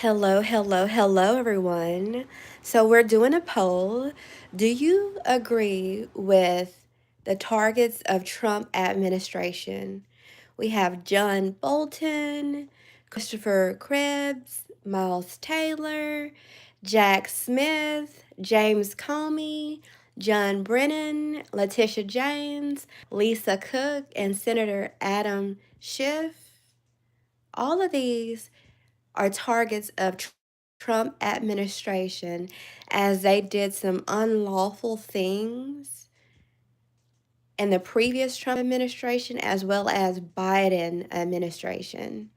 Hello, hello, hello, everyone. So, we're doing a poll. Do you agree with the targets of Trump administration? We have John Bolton, Christopher Krebs, Miles Taylor, Jack Smith, James Comey, John Brennan, Letitia James, Lisa Cook, and Senator Adam Schiff. All of these are targets of Trump administration as they did some unlawful things in the previous Trump administration as well as Biden administration.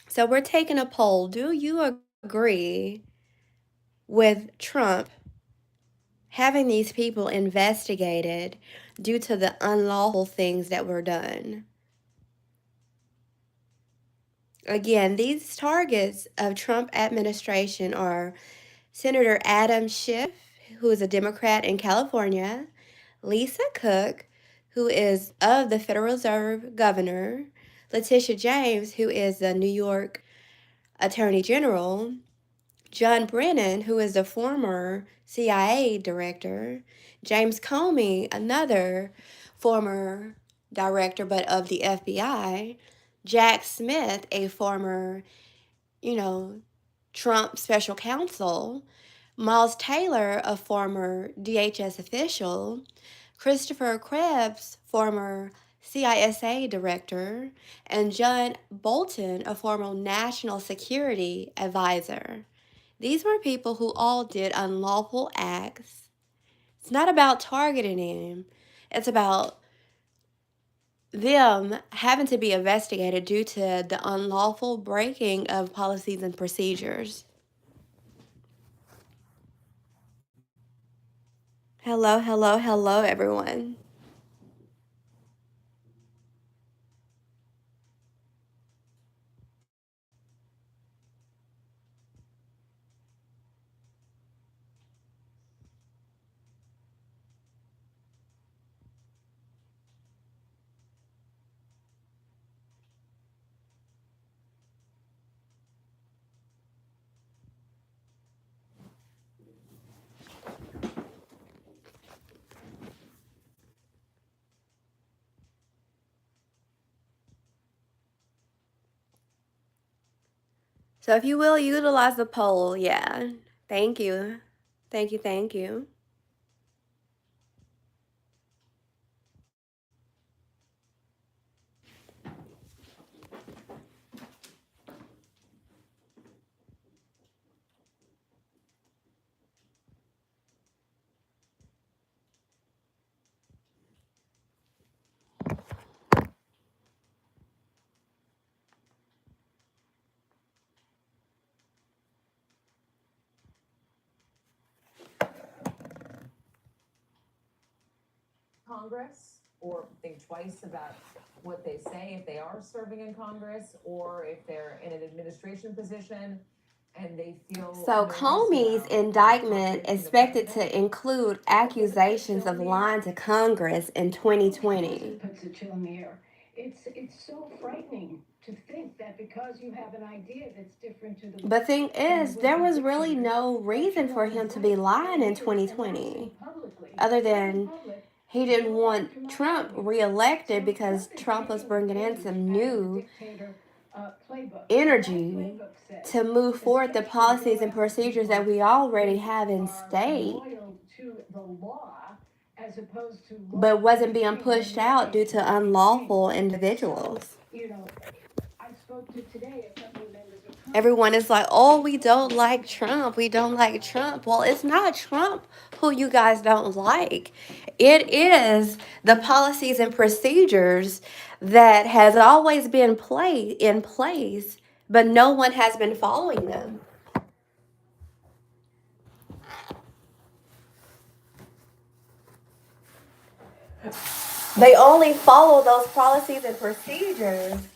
So we're taking a poll. Do you agree with Trump having these people investigated due to the unlawful things that were done? Again, these targets of Trump administration are Senator Adam Schiff, who is a Democrat in California, Lisa Cook, who is of the Federal Reserve governor, Letitia James, who is the New York Attorney General, John Brennan, who is the former CIA director, James Comey, another former director but of the FBI, Jack Smith, a former, you know, Trump special counsel, Miles Taylor, a former DHS official, Christopher Krebs, former CISA director, and John Bolton, a former national security advisor. These were people who all did unlawful acts. It's not about targeting him, it's about them having to be investigated due to the unlawful breaking of policies and procedures. Hello, hello, hello, everyone. So if you will utilize the poll, yeah. Thank you. Thank you, thank you. Congress or think twice about what they say if they are serving in Congress or if they're in an administration position and they feel So Comey's indictment expected to include accusations of lying to Congress in 2020. Puts a chill in the air. It's so frightening to think that because you have an idea that's different to the. But thing is, there was really no reason for him to be lying in 2020 other than he didn't want Trump reelected because Trump was bringing in some new energy to move forward the policies and procedures that we already have in state, but wasn't being pushed out due to unlawful individuals. Everyone is like, oh, we don't like Trump. We don't like Trump. Well, it's not Trump who you guys don't like. It is the policies and procedures that has always been in place, but no one has been following them. They only follow those policies and procedures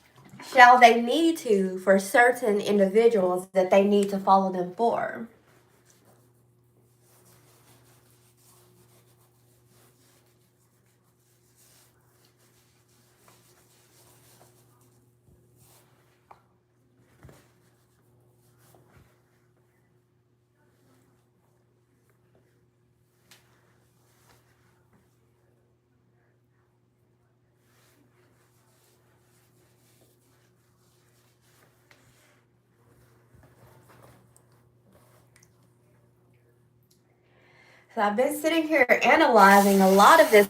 shall they need to for certain individuals that they need to follow them for. So I've been sitting here analyzing a lot of this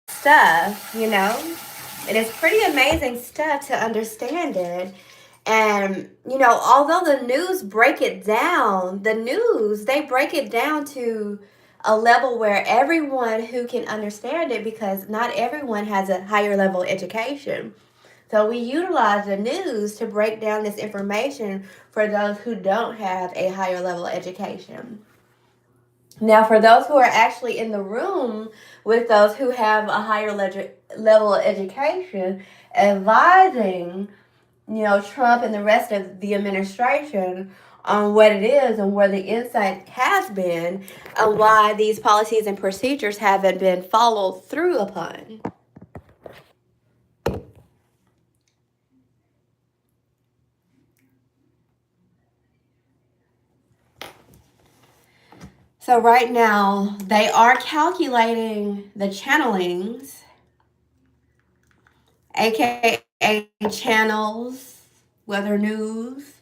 stuff, and it's pretty amazing stuff to understand it. And, although the news break it down, they break it down to a level where everyone who can understand it, because not everyone has a higher level education. So we utilize the news to break down this information for those who don't have a higher level education. Now, for those who are actually in the room with those who have a higher level of education, advising, Trump and the rest of the administration on what it is and where the insight has been and why these policies and procedures haven't been followed through upon. So right now, they are calculating the channelings, aka channels, weather news.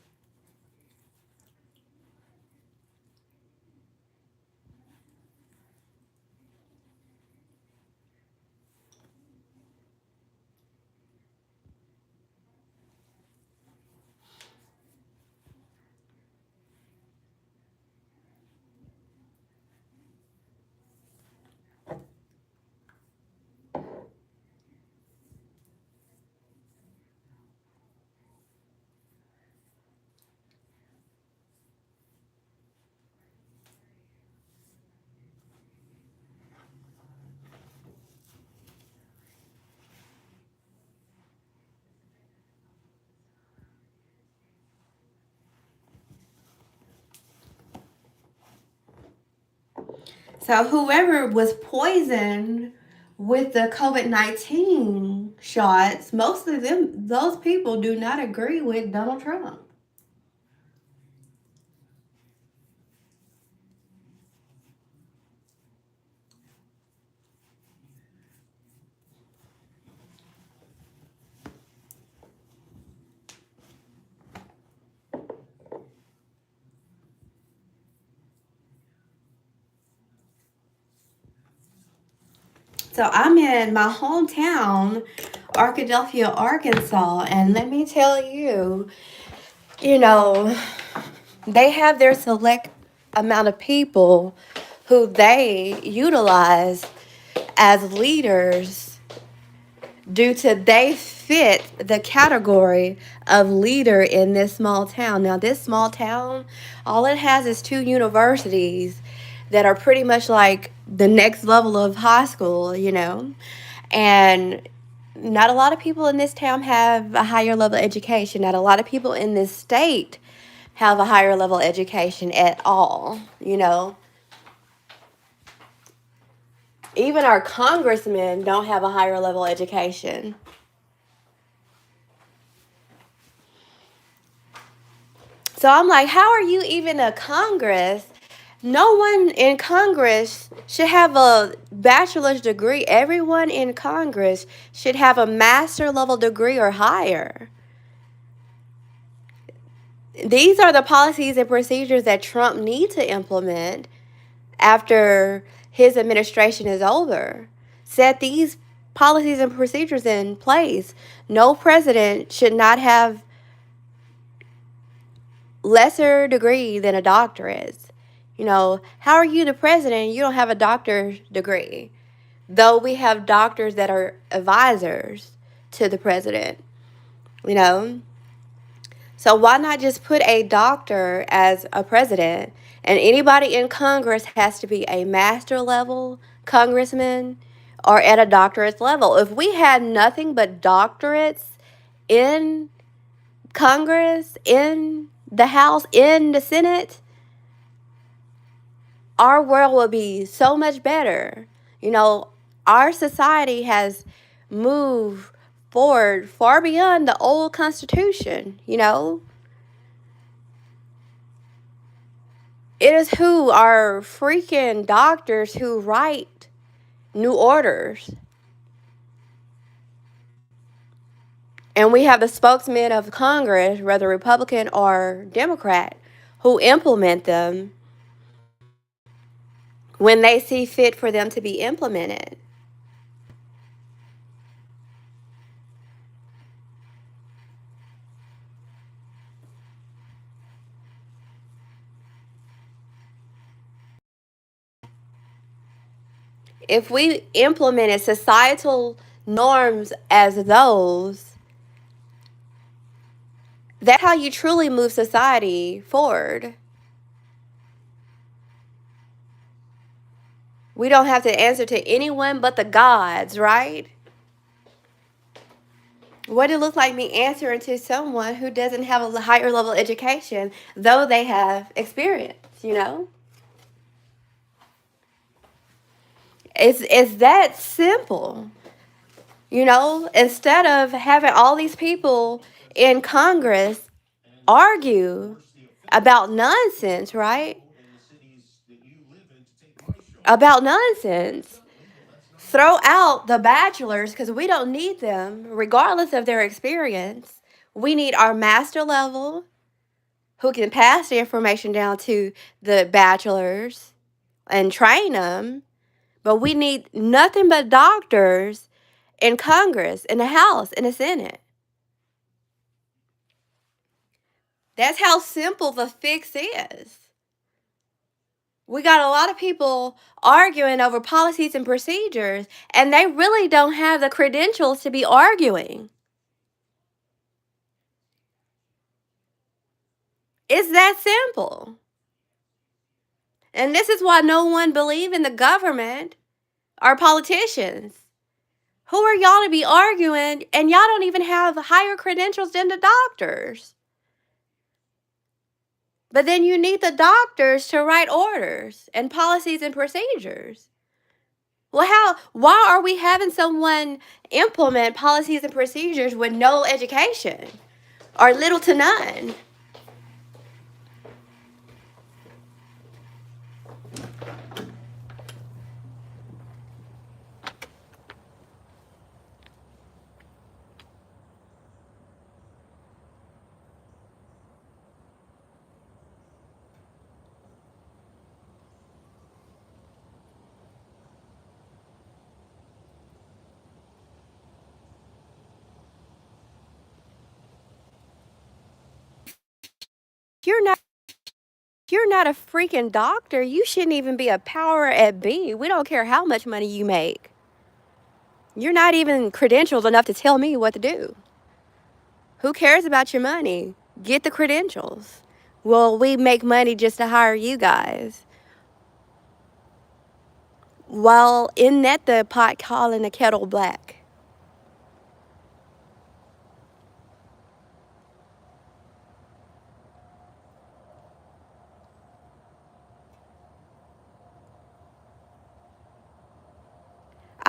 So whoever was poisoned with the COVID-19 shots, most of those people do not agree with Donald Trump. So I'm in my hometown, Arkadelphia, Arkansas, and let me tell you, they have their select amount of people who they utilize as leaders due to they fit the category of leader in this small town. Now, this small town, all it has is 2 universities that are pretty much like the next level of high school, and not a lot of people in this town have a higher level education. Not a lot of people in this state have a higher level education at all, Even our congressmen don't have a higher level education. So I'm like, how are you even a Congress? No one in Congress should have a bachelor's degree. Everyone in Congress should have a master level degree or higher. These are the policies and procedures that Trump needs to implement after his administration is over. Set these policies and procedures in place. No president should not have lesser degree than a doctor is. How are you the president and you don't have a doctor's degree? Though we have doctors that are advisors to the president, So why not just put a doctor as a president? And anybody in Congress has to be a master level congressman or at a doctorate level. If we had nothing but doctorates in Congress, in the House, in the Senate, our world would be so much better. Our society has moved forward far beyond the old Constitution, It is who are freaking doctors who write new orders. And we have the spokesmen of Congress, whether Republican or Democrat, who implement them when they see fit for them to be implemented. If we implemented societal norms as those, that's how you truly move society forward. We don't have to answer to anyone but the gods, right? What it look like me answering to someone who doesn't have a higher level education, though they have experience, you know? It's that simple. You know, instead of having all these people in Congress argue about nonsense, right? About nonsense. Throw out the bachelors because we don't need them, regardless of their experience. We need our master level who can pass the information down to the bachelors and train them. But we need nothing but doctors in Congress, in the House, in the Senate. That's how simple the fix is. We got a lot of people arguing over policies and procedures, and they really don't have the credentials to be arguing. It's that simple. And this is why no one believes in the government or politicians. Who are y'all to be arguing, and y'all don't even have higher credentials than the doctors? But then you need the doctors to write orders and policies and procedures. Well, why are we having someone implement policies and procedures with no education or little to none? You're not you're not a freaking doctor. You shouldn't even be a power at B. We don't care how much money you make. You're not even credentialed enough to tell me what to do. Who cares about your money? Get the credentials. Well, we make money just to hire you guys. Well, isn't that the pot calling the kettle black?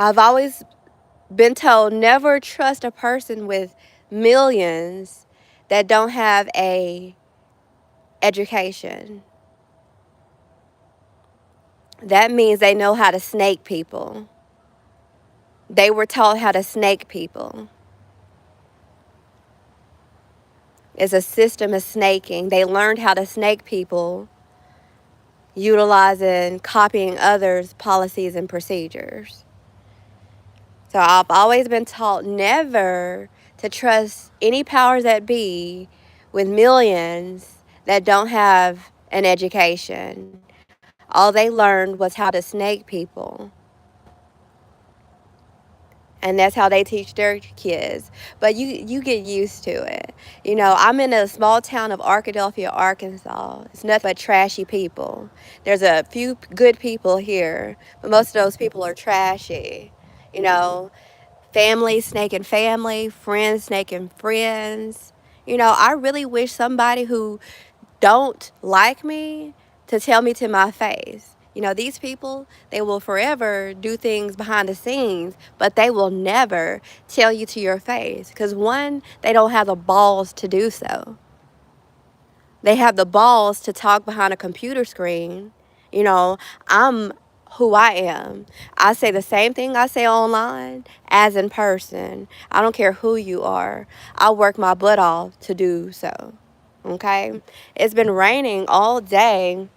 I've always been told never trust a person with millions that don't have a education. That means they know how to snake people. They were taught how to snake people. It's a system of snaking. They learned how to snake people utilizing, copying others' policies and procedures. So I've always been taught never to trust any powers that be with millions that don't have an education. All they learned was how to snake people. And that's how they teach their kids. But you get used to it. You know, I'm in a small town of Arkadelphia, Arkansas. It's nothing but trashy people. There's a few good people here, but most of those people are trashy. You know, family snaking family, friends snaking friends. You know, I really wish somebody who don't like me to tell me to my face. You know, these people, they will forever do things behind the scenes, but they will never tell you to your face. Because one, they don't have the balls to do so. They have the balls to talk behind a computer screen. You know, I'm who I am. I say the same thing I say online as in person. I don't care who you are. I work my butt off to do so. Okay? It's been raining all day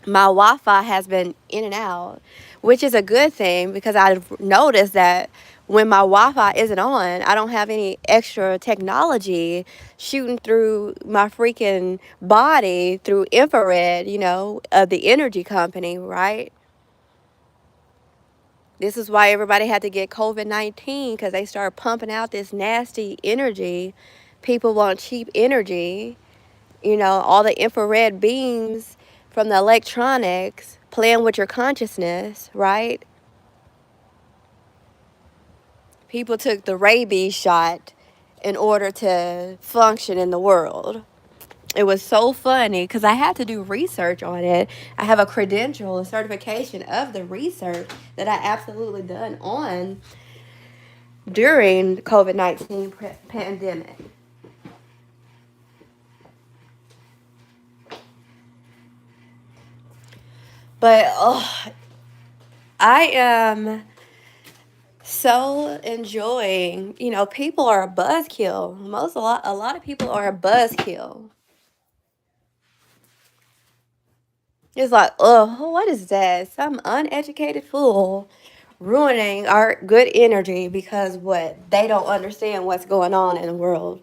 my Wi-Fi has been in and out, which is a good thing because I've noticed that when my Wi-Fi isn't on, I don't have any extra technology shooting through my freaking body through infrared, of the energy company, right? This is why everybody had to get COVID-19 because they started pumping out this nasty energy. People want cheap energy, all the infrared beams from the electronics playing with your consciousness, right? People took the rabies shot in order to function in the world. It was so funny because I had to do research on it. I have a credential, a certification of the research that I absolutely done on during COVID-19 pandemic. But I am so enjoying, people are a buzzkill. A lot of people are a buzzkill. It's like, oh, what is that? Some uneducated fool ruining our good energy because what? They don't understand what's going on in the world.